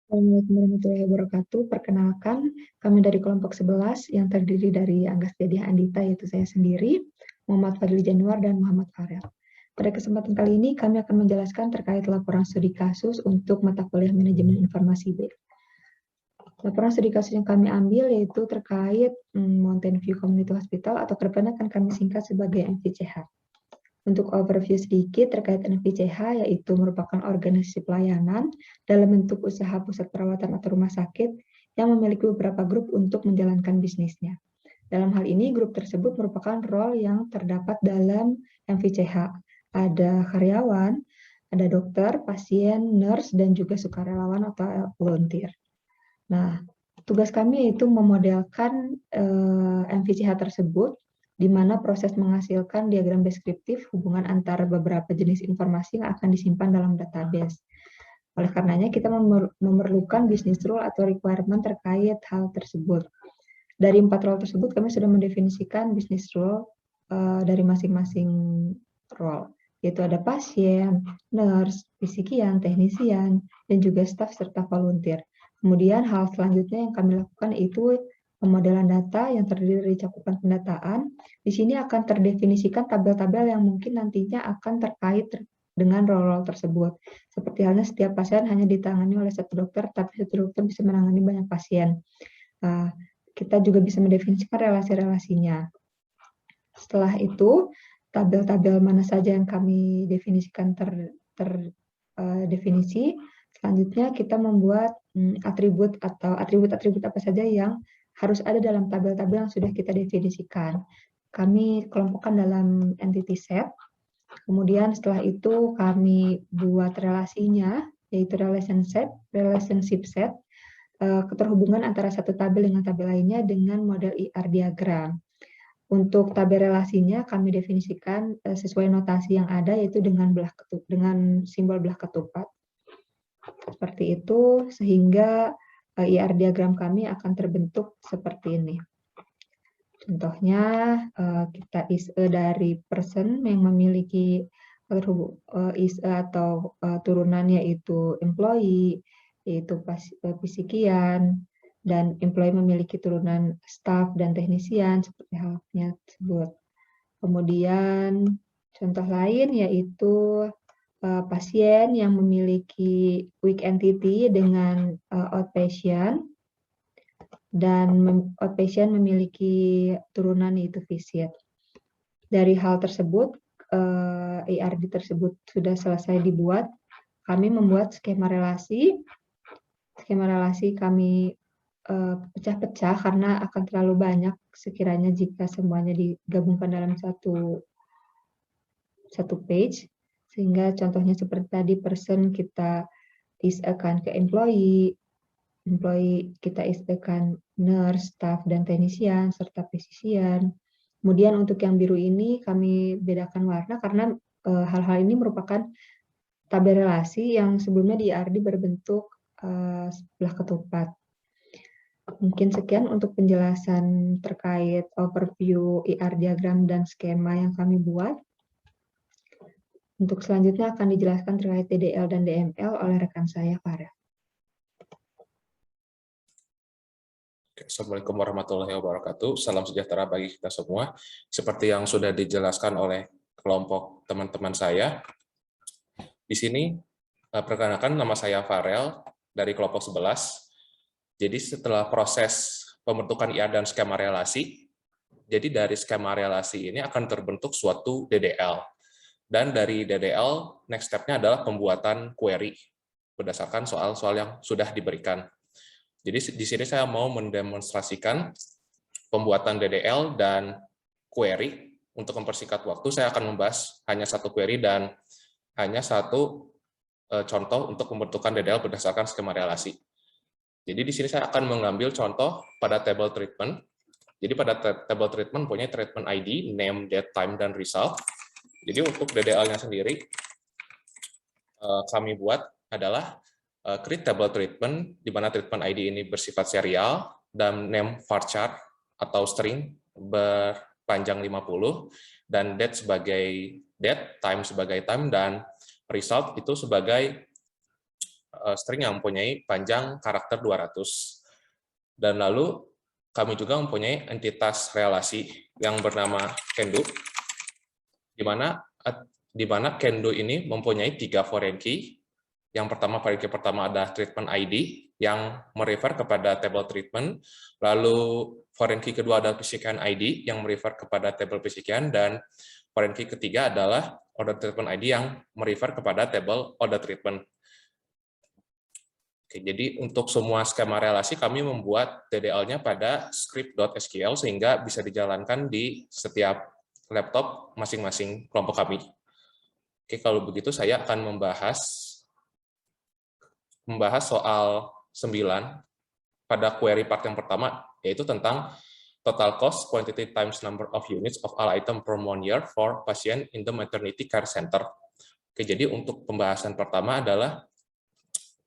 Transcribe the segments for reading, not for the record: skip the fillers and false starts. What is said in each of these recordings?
Assalamualaikum warahmatullahi wabarakatuh. Perkenalkan, kami dari kelompok 11 yang terdiri dari Angga Setiadia Andita, yaitu saya sendiri, Muhammad Fadli Januar, dan Muhammad Farel. Pada kesempatan kali ini, kami akan menjelaskan terkait laporan studi kasus untuk mata kuliah Manajemen Informasi B. Laporan studi kasus yang kami ambil yaitu terkait Mountain View Community Hospital, atau kedepannya akan kami singkat sebagai MVCH. Untuk overview sedikit terkait NVCH, yaitu merupakan organisasi pelayanan dalam bentuk usaha pusat perawatan atau rumah sakit yang memiliki beberapa grup untuk menjalankan bisnisnya. Dalam hal ini, grup tersebut merupakan role yang terdapat dalam MVCH. Ada karyawan, ada dokter, pasien, nurse, dan juga sukarelawan atau volunteer. Nah, tugas kami yaitu memodelkan MVCH tersebut, di mana proses menghasilkan diagram deskriptif hubungan antara beberapa jenis informasi yang akan disimpan dalam database. Oleh karenanya, kita memerlukan business rule atau requirement terkait hal tersebut. Dari 4 role tersebut, kami sudah mendefinisikan business rule dari masing-masing role, yaitu ada pasien, nurse, fisikian, teknisian, dan juga staf serta volunteer. Kemudian hal selanjutnya yang kami lakukan itu pemodelan data yang terdiri dari cakupan pendataan. Di sini akan terdefinisikan tabel-tabel yang mungkin nantinya akan terkait dengan role-role tersebut. Seperti halnya setiap pasien hanya ditangani oleh satu dokter, tapi satu dokter bisa menangani banyak pasien. Kita juga bisa mendefinisikan relasi-relasinya. Setelah itu, tabel-tabel mana saja yang kami definisikan terdefinisi. Selanjutnya kita membuat atribut atau atribut-atribut apa saja yang harus ada dalam tabel-tabel yang sudah kita definisikan. Kami kelompokkan dalam entity set. Kemudian setelah itu kami buat relasinya, yaitu relationship set, keterhubungan antara satu tabel dengan tabel lainnya dengan model IR diagram. Untuk tabel relasinya kami definisikan sesuai notasi yang ada, yaitu dengan simbol belah ketupat. Seperti itu, sehingga IR diagram kami akan terbentuk seperti ini. Contohnya, kita ISE dari person yang memiliki ISE atau turunan yaitu employee, yaitu fisikian, dan employee memiliki turunan staff dan teknisian, seperti halnya tersebut. Kemudian, contoh lain yaitu pasien yang memiliki weak entity dengan outpatient, dan outpatient memiliki turunan yaitu visit. Dari hal tersebut, ERD tersebut sudah selesai dibuat, kami membuat skema relasi. Skema relasi kami pecah-pecah karena akan terlalu banyak sekiranya jika semuanya digabungkan dalam satu page. Sehingga contohnya seperti tadi, person kita isikan ke employee kita isikan nurse, staff, dan teknisian, serta physician. Kemudian untuk yang biru ini kami bedakan warna karena hal-hal ini merupakan tabel relasi yang sebelumnya di IRD berbentuk belah ketupat. Mungkin sekian untuk penjelasan terkait overview IR diagram dan skema yang kami buat. Untuk selanjutnya akan dijelaskan terkait DDL dan DML oleh rekan saya, Farel. Assalamualaikum warahmatullahi wabarakatuh. Salam sejahtera bagi kita semua. Seperti yang sudah dijelaskan oleh kelompok teman-teman saya, di sini perkenalkan, nama saya Farel dari kelompok 11. Jadi setelah proses pembentukan IR dan skema relasi, jadi dari skema relasi ini akan terbentuk suatu DDL. Dan dari DDL, next step-nya adalah pembuatan query berdasarkan soal-soal yang sudah diberikan. Jadi di sini saya mau mendemonstrasikan pembuatan DDL dan query. Untuk mempersingkat waktu, saya akan membahas hanya satu query dan hanya satu contoh untuk pembentukan DDL berdasarkan skema relasi. Jadi di sini saya akan mengambil contoh pada table treatment. Jadi pada table treatment punya treatment ID, name, date, time, dan result. Jadi untuk DDL-nya sendiri, kami buat adalah create table treatment, di mana treatment ID ini bersifat serial, dan name varchar atau string berpanjang 50, dan date sebagai date, time sebagai time, dan result itu sebagai string yang mempunyai panjang karakter 200. Dan lalu kami juga mempunyai entitas relasi yang bernama Kendo, di mana Kendo ini mempunyai 3 foreign key. Yang pertama, foreign key pertama adalah treatment ID yang merefer kepada table treatment, lalu foreign key kedua adalah physical ID yang merefer kepada table physical, dan foreign key ketiga adalah order treatment ID yang merefer kepada table order treatment. Oke, jadi untuk semua skema relasi kami membuat TDL-nya pada script.sql sehingga bisa dijalankan di setiap laptop masing-masing kelompok kami. Oke, kalau begitu saya akan membahas soal 9 pada query part yang pertama, yaitu tentang total cost quantity times number of units of all item per 1 year for patient in the maternity care center. Oke, jadi untuk pembahasan pertama adalah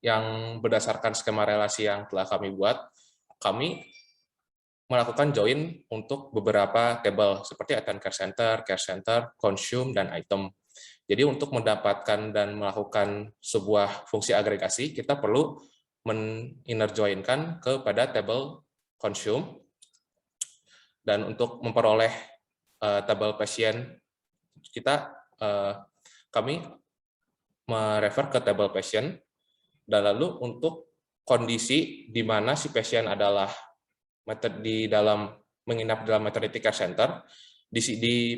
yang berdasarkan skema relasi yang telah kami buat, kami melakukan join untuk beberapa table seperti item care center, consume, dan item. Jadi untuk mendapatkan dan melakukan sebuah fungsi agregasi, kita perlu men-inner join-kan kepada table consume, dan untuk memperoleh table patient, kami merefer ke table patient. Dan lalu untuk kondisi di mana si pasien adalah menginap dalam maternity care center,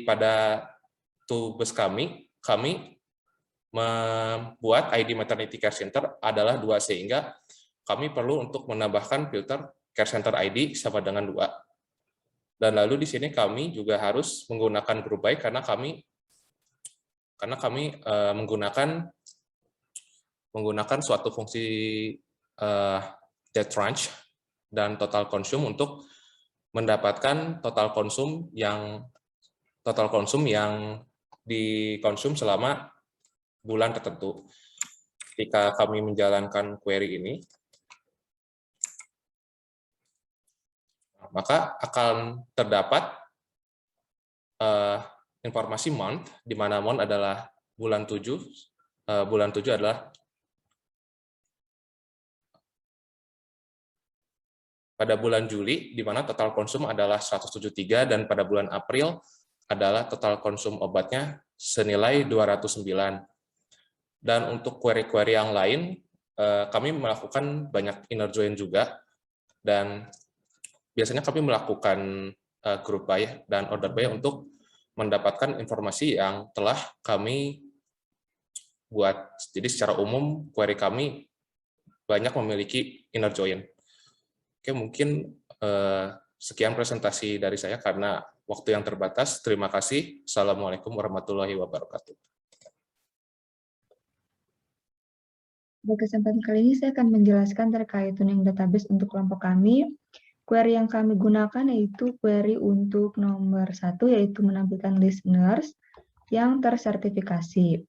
pada tugas kami membuat ID maternity care center adalah 2, sehingga kami perlu untuk menambahkan filter care center ID sama dengan 2. Dan lalu di sini kami juga harus menggunakan group by karena kami menggunakan suatu fungsi dead range dan total consume untuk mendapatkan total konsum yang dikonsum selama bulan tertentu. Ketika kami menjalankan query ini, maka akan terdapat informasi month, di mana month adalah bulan 7 adalah pada bulan Juli, di mana total konsum adalah 173, dan pada bulan April adalah total konsum obatnya senilai 209. Dan untuk query-query yang lain, kami melakukan banyak inner join juga, dan biasanya kami melakukan group by dan order by untuk mendapatkan informasi yang telah kami buat. Jadi secara umum, query kami banyak memiliki inner join. Oke, mungkin sekian presentasi dari saya karena waktu yang terbatas. Terima kasih. Assalamualaikum warahmatullahi wabarakatuh. Pada kesempatan kali ini saya akan menjelaskan terkait tuning database untuk kelompok kami. Query yang kami gunakan yaitu query untuk nomor 1, yaitu menampilkan listeners yang tersertifikasi.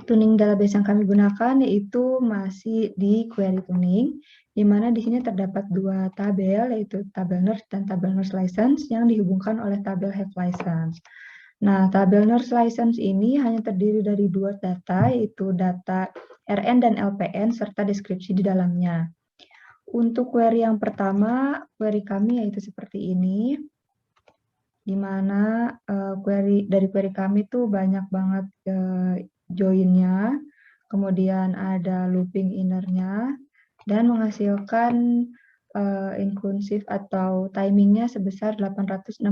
Tuning database yang kami gunakan yaitu masih di query tuning, di mana di sini terdapat 2 tabel, yaitu tabel nurse dan tabel nurse license yang dihubungkan oleh tabel have license. Nah, tabel nurse license ini hanya terdiri dari 2 data, yaitu data RN dan LPN serta deskripsi di dalamnya. Untuk query yang pertama, query kami yaitu seperti ini, di mana dari query kami tuh banyak banget join-nya, kemudian ada looping inner-nya, dan menghasilkan inclusive atau timingnya sebesar 862,84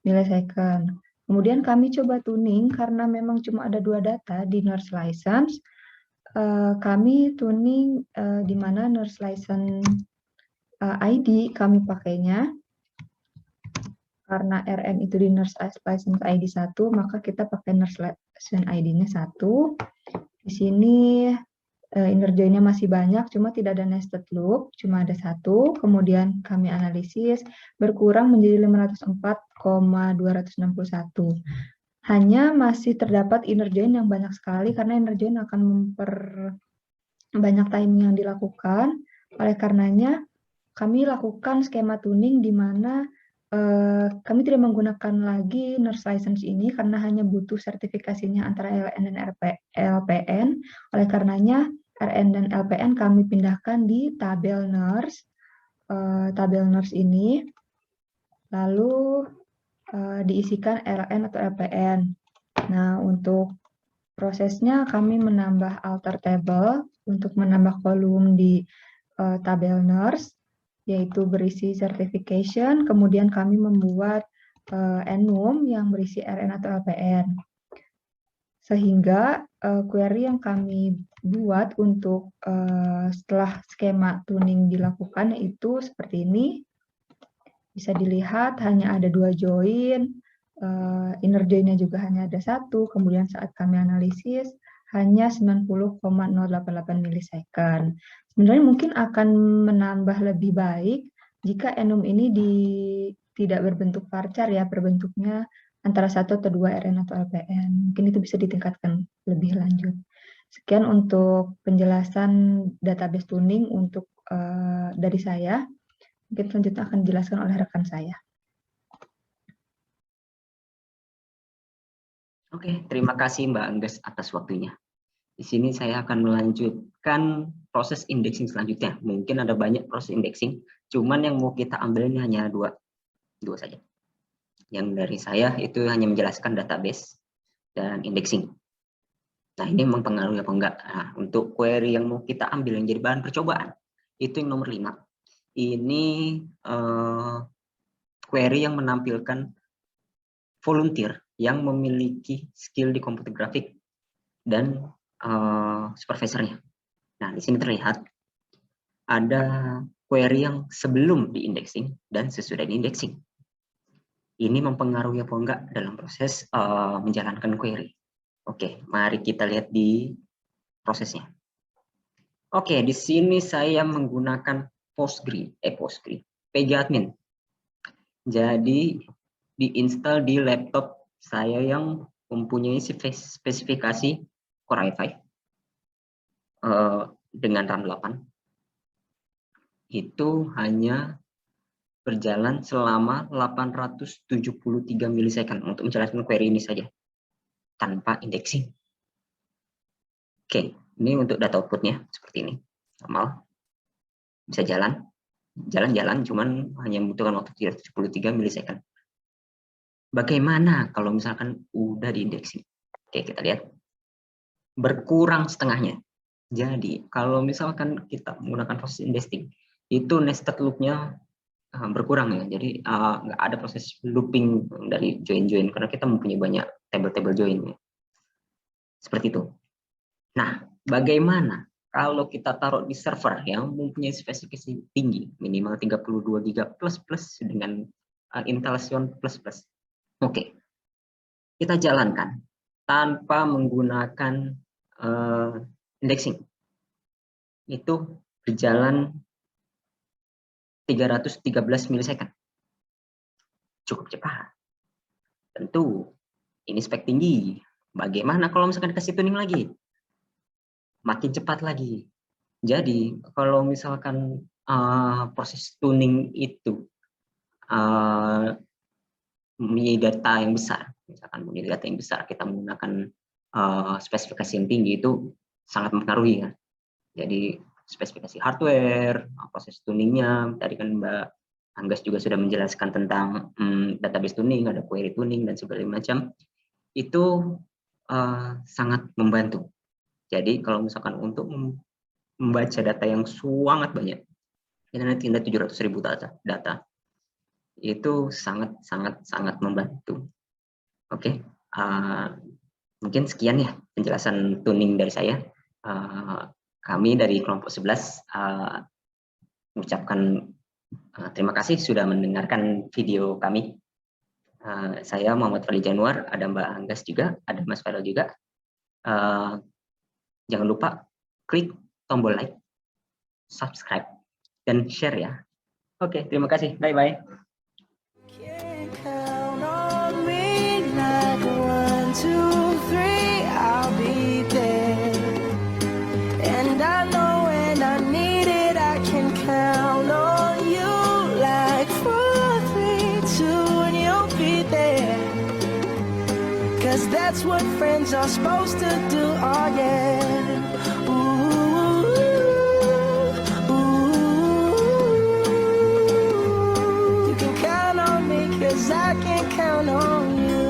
millisecond. Kemudian kami coba tuning karena memang cuma ada 2 data di nurse license. Kami tuning di mana nurse license ID kami pakainya. Karena RN itu di nurse license ID 1, maka kita pakai nurse license ID-nya 1. Di sini inner join-nya masih banyak, cuma tidak ada nested loop, cuma ada 1. Kemudian kami analisis, berkurang menjadi 504,261. Hanya masih terdapat inner join yang banyak sekali, karena inner join akan memperbanyak timing yang dilakukan. Oleh karenanya, kami lakukan skema tuning di mana kami tidak menggunakan lagi nurse license ini karena hanya butuh sertifikasinya antara RN dan LPN. Oleh karenanya RN dan LPN kami pindahkan di tabel nurse. Tabel nurse ini lalu diisikan RN atau LPN. Nah, untuk prosesnya kami menambah alter table untuk menambah kolom di tabel nurse, yaitu berisi certification, kemudian kami membuat enum yang berisi RN atau LPN. Sehingga query yang kami buat untuk setelah skema tuning dilakukan yaitu seperti ini. Bisa dilihat hanya ada 2 join, inner join-nya juga hanya ada 1, kemudian saat kami analisis hanya 90,088 milisecond. Sebenarnya mungkin akan menambah lebih baik jika enum ini tidak berbentuk varchar ya, berbentuknya antara 1 atau 2 RN atau LPN. Mungkin itu bisa ditingkatkan lebih lanjut. Sekian untuk penjelasan database tuning untuk dari saya. Mungkin selanjutnya akan dijelaskan oleh rekan saya. Oke, terima kasih Mbak Angges atas waktunya. Di sini saya akan melanjutkan proses indexing selanjutnya. Mungkin ada banyak proses indexing, cuman yang mau kita ambil ini hanya dua saja. Yang dari saya itu hanya menjelaskan database dan indexing. Nah, ini mempengaruhi apa enggak? Nah, untuk query yang mau kita ambil yang jadi bahan percobaan, itu yang nomor 5. Ini query yang menampilkan volunteer yang memiliki skill di komputer grafik dan supervisornya. Nah, di sini terlihat ada query yang sebelum di-indexing dan sesudah di-indexing. Ini mempengaruhi apa enggak dalam proses menjalankan query. Oke, mari kita lihat di prosesnya. Oke, di sini saya menggunakan Postgre, pgadmin. Jadi diinstal di laptop saya yang mempunyai spesifikasi Core i5 dengan RAM 8. Itu hanya berjalan selama 873 milisecond untuk menjalankan query ini saja tanpa indexing. Oke, ini untuk data outputnya seperti ini, normal, bisa jalan, cuman hanya membutuhkan waktu 373 milisecond. Bagaimana kalau misalkan udah diindexing? Oke, kita lihat berkurang setengahnya. Jadi kalau misalkan kita menggunakan proses indexing, itu nested loop-nya berkurang ya. Jadi nggak ada proses looping dari join karena kita mempunyai banyak table join. Seperti itu. Nah, bagaimana kalau kita taruh di server yang mempunyai spesifikasi tinggi, minimal 32 GB plus dengan Intel Xeon plus. Oke, kita jalankan tanpa menggunakan indexing. Itu berjalan 313 milisecond. Cukup cepat. Tentu, ini spek tinggi. Bagaimana kalau misalkan dikasih tuning lagi? Makin cepat lagi. Jadi, kalau misalkan proses tuning itu mempunyai data yang besar, misalkan mempunyai data yang besar, kita menggunakan spesifikasi yang tinggi itu sangat mempengaruhi ya. Jadi spesifikasi hardware, proses tuningnya, tadi kan Mbak Anggas juga sudah menjelaskan tentang database tuning, ada query tuning dan segala macam, itu sangat membantu. Jadi kalau misalkan untuk membaca data yang sangat banyak, kita nanti 700.000 data, itu sangat membantu. Oke, mungkin sekian ya penjelasan tuning dari saya. Kami dari kelompok 11 mengucapkan terima kasih sudah mendengarkan video kami. Saya Muhammad Fadli Januar, ada Mbak Anggas juga, ada Mas Farel juga. Jangan lupa klik tombol like, subscribe, dan share ya. Oke, terima kasih. Bye-bye. Count on you like 4, 3, 2 what friends are supposed to do. Oh yeah. Ooh, ooh. You can count on me 'cause I can count on you.